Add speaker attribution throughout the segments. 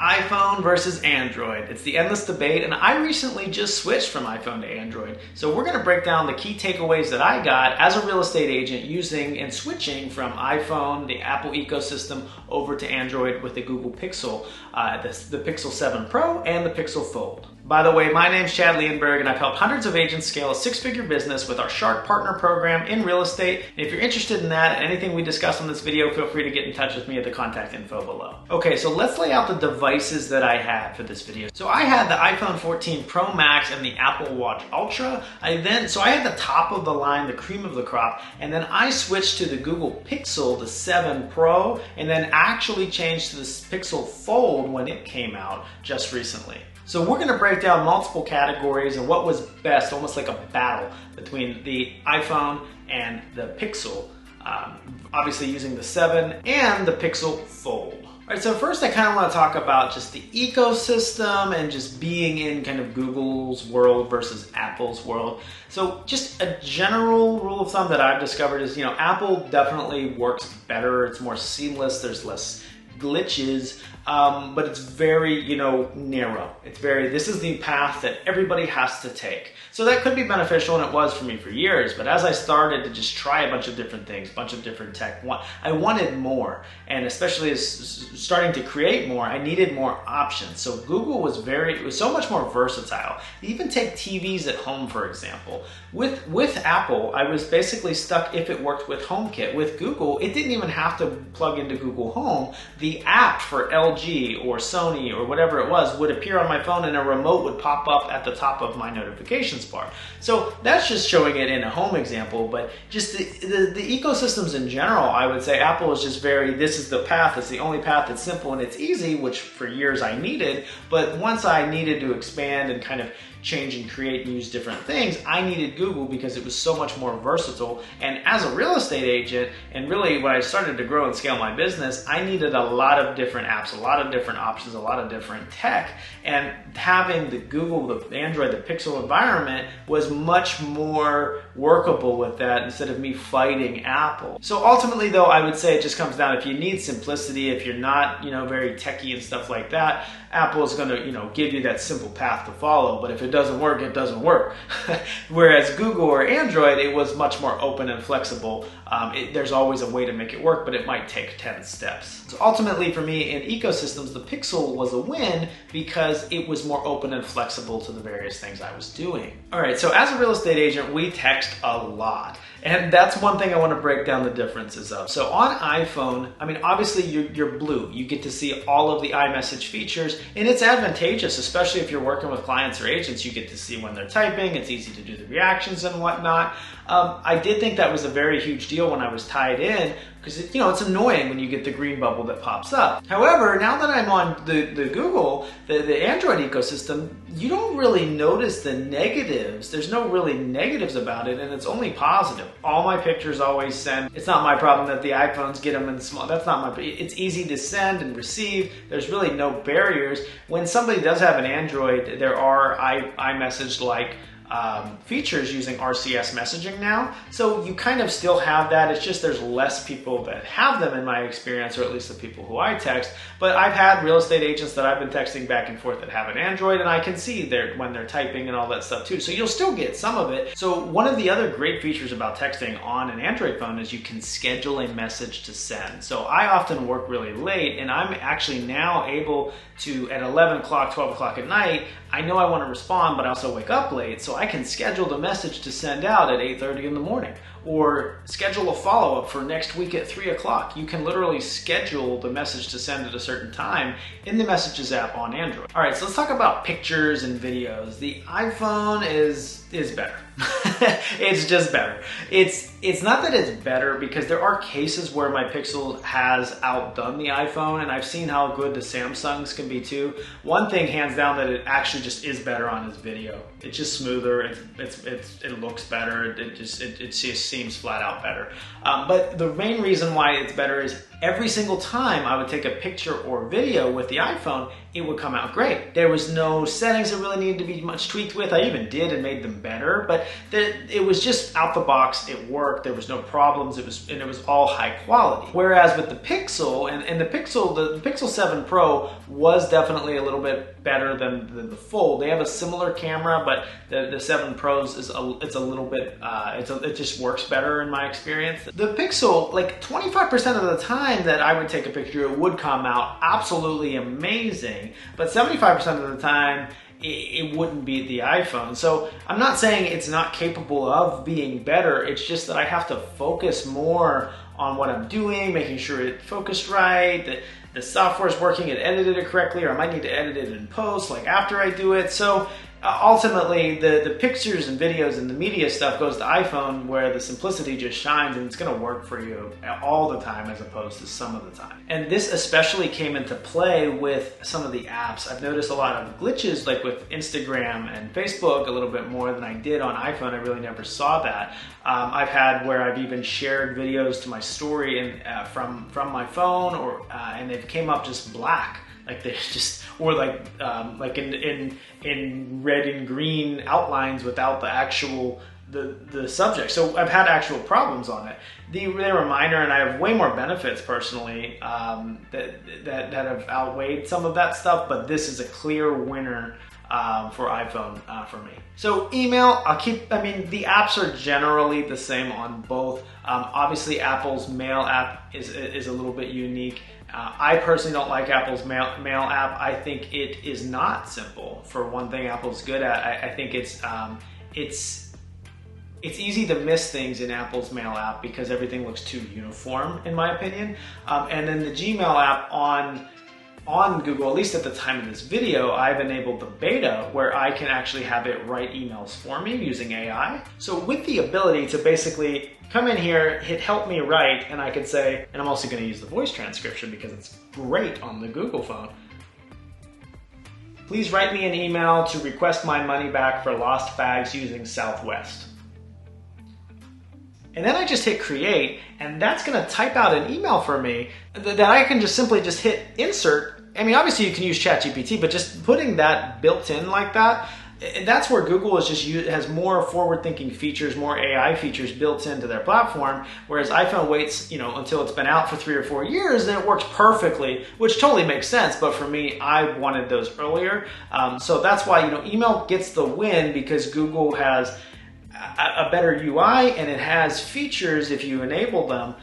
Speaker 1: iPhone versus Android. It's the endless debate, and I recently just switched from iPhone to Android. So we're going to break down the key takeaways that I got as a real estate agent using and switching from iPhone, the Apple ecosystem, over to Android with the Google Pixel, the Pixel 7 Pro and the Pixel Fold. By the way, my name's Chad Leonberg, and I've helped hundreds of agents scale a six-figure business with our Shark Partner Program in real estate. And if you're interested in that and anything we discuss on this video, feel free to get in touch with me at the contact info below. Okay, so let's lay out the devices that I had for this video. So I had the iPhone 14 Pro Max and the Apple Watch Ultra. So I had the top of the line, the cream of the crop, and then I switched to the Google Pixel, the 7 Pro, and then actually changed to the Pixel Fold when it came out just recently. So we're going to break down multiple categories and what was best, almost like a battle between the iPhone and the Pixel, obviously using the 7 and the Pixel Fold. All right, so first I kind of want to talk about just the ecosystem and just being in kind of Google's world versus Apple's world. So just a general rule of thumb that I've discovered is, Apple definitely works better. It's more seamless. There's less glitches, but it's very, narrow. This is the path that everybody has to take. So that could be beneficial, and it was for me for years, but as I started to just try a bunch of different things, a bunch of different tech, I wanted more, and especially as starting to create more, I needed more options. So Google was so much more versatile. Even take TVs at home, for example. With Apple, I was basically stuck if it worked with HomeKit. With Google, it didn't even have to plug into Google Home. The app for LG or Sony or whatever it was would appear on my phone, and a remote would pop up at the top of my notifications bar. So that's just showing it in a home example, but just the ecosystems in general, I would say Apple is just this is the path, it's the only path that's simple and it's easy, which for years I needed, but once I needed to expand and kind of change and create and use different things, I needed Google because it was so much more versatile. And as a real estate agent, and really when I started to grow and scale my business, I needed a lot of different apps, a lot of different options, a lot of different tech. And having the Google, the Android, the Pixel environment was much more workable with that instead of me fighting Apple. So ultimately though, I would say it just comes down, if you need simplicity, if you're not, very techy and stuff like that, Apple is going to, give you that simple path to follow. But if it doesn't work, it doesn't work. Whereas Google or Android, it was much more open and flexible. There's always a way to make it work, but it might take 10 steps. So ultimately for me in ecosystems, the Pixel was a win because it was more open and flexible to the various things I was doing. All right, so as a real estate agent, we text a lot. And that's one thing I want to break down the differences of. So on iPhone, obviously you're blue. You get to see all of the iMessage features, and it's advantageous, especially if you're working with clients or agents. You get to see when they're typing. It's easy to do the reactions and whatnot. I did think that was a very huge deal when I was tied in, because it's annoying when you get the green bubble that pops up. However, now that I'm on the Google, the Android ecosystem, you don't really notice the negatives. There's no really negatives about it, and it's only positive. All my pictures always send. It's not my problem that the iPhones get them in small. That's not it's easy to send and receive. There's really no barriers. When somebody does have an Android, there are iMessage-like features using RCS messaging now. So you kind of still have that. It's just there's less people that have them in my experience, or at least the people who I text. But I've had real estate agents that I've been texting back and forth that have an Android, and I can see when they're typing and all that stuff too. So you'll still get some of it. So one of the other great features about texting on an Android phone is you can schedule a message to send. So I often work really late, and I'm actually now able to, at 11 o'clock, 12 o'clock at night, I know I want to respond, but I also wake up late, so I can schedule the message to send out at 8:30 in the morning, or schedule a follow-up for next week at 3 o'clock. You can literally schedule the message to send at a certain time in the Messages app on Android. All right, so let's talk about pictures and videos. The iPhone is better. It's just better. It's not that it's better, because there are cases where my Pixel has outdone the iPhone, and I've seen how good the Samsungs can be too. One thing hands down that it actually just is better on is video. It's just smoother. It looks better. It just seems flat out better. But the main reason why it's better is every single time I would take a picture or video with the iPhone, it would come out great. There was no settings that really needed to be much tweaked with. I even did and made them better, but it was just out the box, it worked, there was no problems, it was all high quality. Whereas with the Pixel, and the Pixel 7 Pro was definitely a little bit better than the Fold. They have a similar camera, but the 7 Pros it's a little bit, it just works better in my experience. The Pixel, like 25% of the time that I would take a picture, it would come out absolutely amazing, but 75% of the time, it wouldn't beat the iPhone. So I'm not saying it's not capable of being better, it's just that I have to focus more on what I'm doing, making sure it focused right, that the software is working, it edited it correctly, or I might need to edit it in post, like after I do it. So ultimately, the pictures and videos and the media stuff goes to iPhone, where the simplicity just shines, and it's going to work for you all the time as opposed to some of the time. And this especially came into play with some of the apps. I've noticed a lot of glitches, like with Instagram and Facebook, a little bit more than I did on iPhone. I really never saw that. I've had where I've even shared videos to my story from my phone, and they've came up just black. Like they just, or like in red and green outlines without the actual the subject. So I've had actual problems on it. They were minor, and I have way more benefits personally that have outweighed some of that stuff. But this is a clear winner for iPhone for me. So email, the apps are generally the same on both. Obviously, Apple's Mail app is a little bit unique. I personally don't like Apple's mail app. I think it is not simple. For one thing, Apple's good at. I think it's easy to miss things in Apple's Mail app because everything looks too uniform, in my opinion. And then the Gmail app on Google, at least at the time of this video, I've enabled the beta where I can actually have it write emails for me using AI. So with the ability to basically come in here, hit help me write, and I could say, and I'm also going to use the voice transcription because it's great on the Google phone. Please write me an email to request my money back for lost bags using Southwest. And then I just hit create, and that's going to type out an email for me that I can just simply just hit insert. I mean, obviously you can use ChatGPT, but just putting that built in like that, that's where Google has more forward-thinking features, more AI features built into their platform, whereas iPhone waits, until it's been out for 3 or 4 years, and it works perfectly, which totally makes sense. But for me, I wanted those earlier, so that's why email gets the win, because Google has a better UI, and it has features, if you enable them,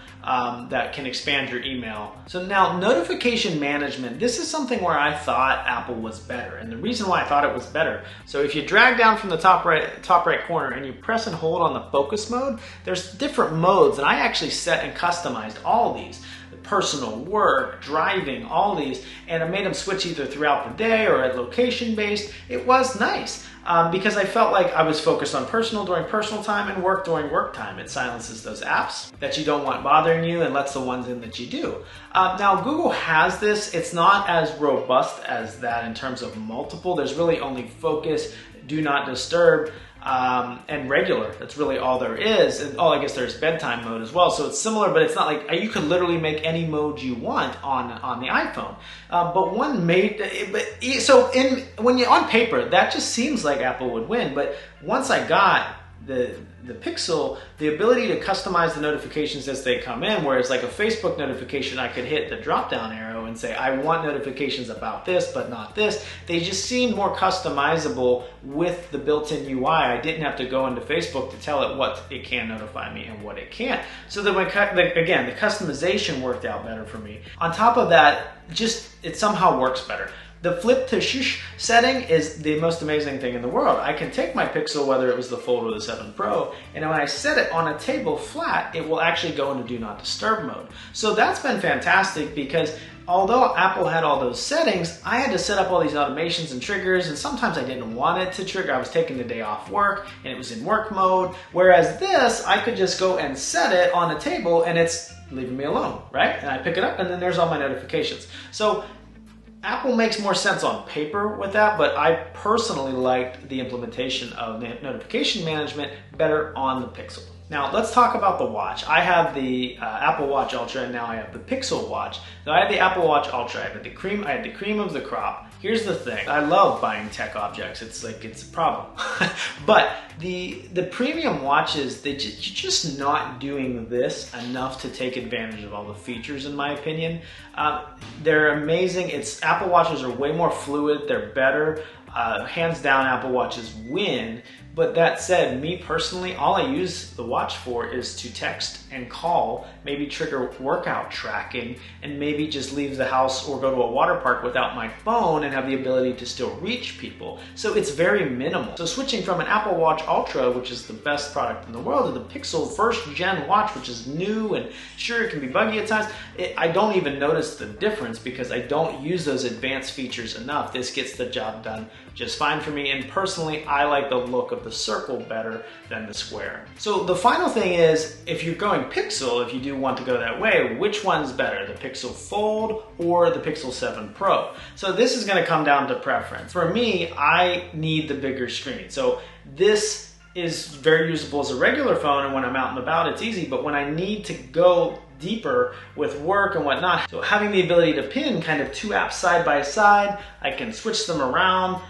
Speaker 1: that can expand your email. So now, notification management, this is something where I thought Apple was better. And the reason why I thought it was better, so if you drag down from the top right corner and you press and hold on the focus mode, there's different modes, and I actually set and customized all these. Personal, work, driving, all these, and I made them switch either throughout the day or at location based. It was nice because I felt like I was focused on personal during personal time and work during work time. It silences those apps that you don't want bothering you and lets the ones in that you do. Now Google has this. It's not as robust as that in terms of multiple. There's really only focus, do not disturb, and regular. That's really all there is. And I guess there's bedtime mode as well. So it's similar, but it's not like you could literally make any mode you want on the iPhone. But when you're on paper, that just seems like Apple would win. But once I got the Pixel, the ability to customize the notifications as they come in, whereas like a Facebook notification, I could hit the drop down arrow and say, I want notifications about this, but not this. They just seem more customizable with the built-in UI. I didn't have to go into Facebook to tell it what it can notify me and what it can't. So that again, the customization worked out better for me. On top of that, it somehow works better. The flip to shush setting is the most amazing thing in the world. I can take my Pixel, whether it was the Fold or the 7 Pro, and when I set it on a table flat, it will actually go into Do Not Disturb mode. So that's been fantastic because although Apple had all those settings, I had to set up all these automations and triggers, and sometimes I didn't want it to trigger. I was taking the day off work, and it was in work mode. Whereas this, I could just go and set it on a table, and it's leaving me alone, right? And I pick it up, and then there's all my notifications. So Apple makes more sense on paper with that, but I personally liked the implementation of notification management better on the Pixel. Now let's talk about the watch. I have the Apple Watch Ultra, and now I have the Pixel Watch. So I had the Apple Watch Ultra. I had the cream of the crop. Here's the thing. I love buying tech objects. It's like it's a problem. But the premium watches, you're just not doing this enough to take advantage of all the features, in my opinion. They're amazing. Apple Watches are way more fluid. They're better. Hands down, Apple Watches win. But that said, me personally, all I use the watch for is to text and call, maybe trigger workout tracking, and maybe just leave the house or go to a water park without my phone and have the ability to still reach people. So it's very minimal. So switching from an Apple Watch Ultra, which is the best product in the world, to the Pixel first gen watch, which is new and sure, it can be buggy at times, I don't even notice the difference because I don't use those advanced features enough. This gets the job done just fine for me, and personally, I like the look of the circle better than the square. So the final thing is, if you're going Pixel, if you do want to go that way, which one's better, the Pixel Fold or the Pixel 7 Pro? So this is gonna come down to preference. For me, I need the bigger screen. So this is very usable as a regular phone, and when I'm out and about, it's easy, but when I need to go deeper with work and whatnot, so having the ability to pin kind of two apps side by side, I can switch them around,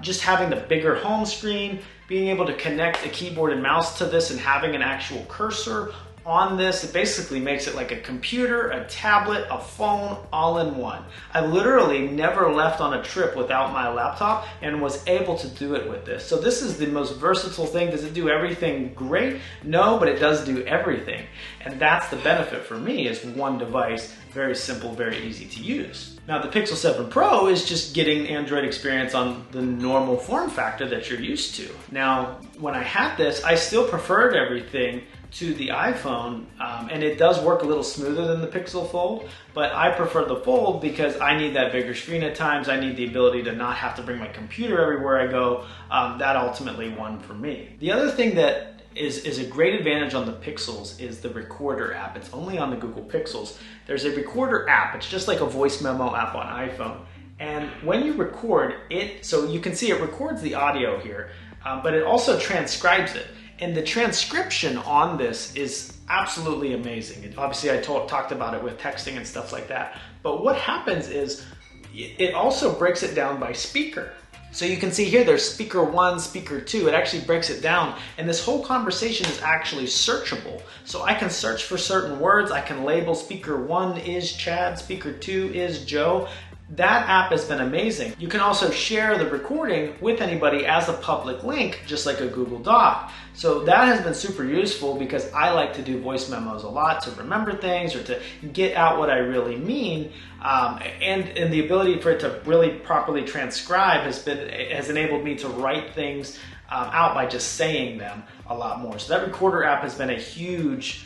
Speaker 1: just having the bigger home screen, being able to connect a keyboard and mouse to this and having an actual cursor on this, it basically makes it like a computer, a tablet, a phone, all in one. I literally never left on a trip without my laptop and was able to do it with this. So this is the most versatile thing. Does it do everything great? No, but it does do everything. And that's the benefit for me, is one device, very simple, very easy to use. Now the Pixel 7 Pro is just getting Android experience on the normal form factor that you're used to. Now, when I had this, I still preferred everything to the iPhone, and it does work a little smoother than the Pixel Fold, but I prefer the Fold because I need that bigger screen at times. I need the ability to not have to bring my computer everywhere I go. That ultimately won for me. The other thing that is a great advantage on the Pixels is the Recorder app. It's only on the Google Pixels. There's a Recorder app. It's just like a voice memo app on iPhone. And when you record it, so you can see it records the audio here, but it also transcribes it. And the transcription on this is absolutely amazing. Obviously, I talked about it with texting and stuff like that. But what happens is it also breaks it down by speaker. So you can see here there's speaker 1, speaker 2. It actually breaks it down. And this whole conversation is actually searchable. So I can search for certain words. I can label speaker 1 is Chad, speaker 2 is Joe. That app has been amazing. You can also share the recording with anybody as a public link, just like a Google Doc. So that has been super useful because I like to do voice memos a lot to remember things or to get out what I really mean. And the ability for it to really properly transcribe has enabled me to write things out by just saying them a lot more. So that Recorder app has been a huge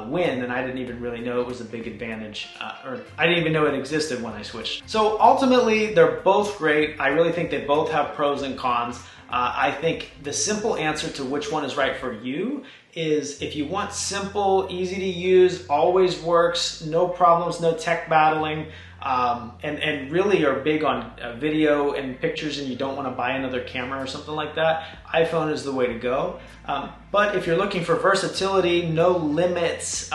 Speaker 1: win, and I didn't even really know it was a big advantage, or I didn't even know it existed when I switched. So ultimately, they're both great. I really think they both have pros and cons. I think the simple answer to which one is right for you is, if you want simple, easy to use, always works, no problems, no tech battling, and really are big on video and pictures and you don't want to buy another camera or something like that, iPhone is the way to go. But if you're looking for versatility, no limits,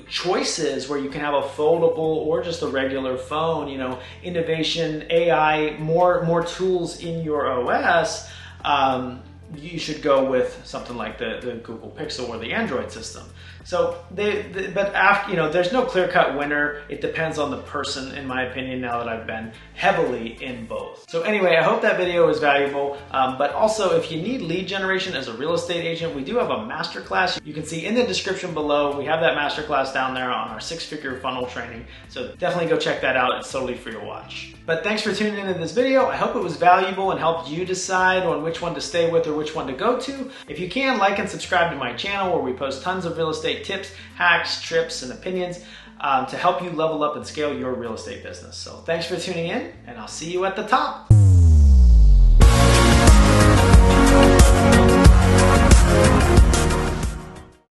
Speaker 1: choices where you can have a foldable or just a regular phone, you know, innovation, AI, more tools in your OS, you should go with something like the Google Pixel or the Android system. So, but after, you know, there's no clear-cut winner. It depends on the person, in my opinion, now that I've been heavily in both. So anyway, I hope that video was valuable. But also, if you need lead generation as a real estate agent, we do have a masterclass. You can see in the description below, we have that masterclass down there on our 6-figure funnel training. So definitely go check that out. It's totally free to watch. But thanks for tuning into this video. I hope it was valuable and helped you decide on which one to stay with or which one to go to. If you can, like and subscribe to my channel, where we post tons of real estate tips, hacks, trips, and opinions to help you level up and scale your real estate business. So thanks for tuning in, and I'll see you at the top.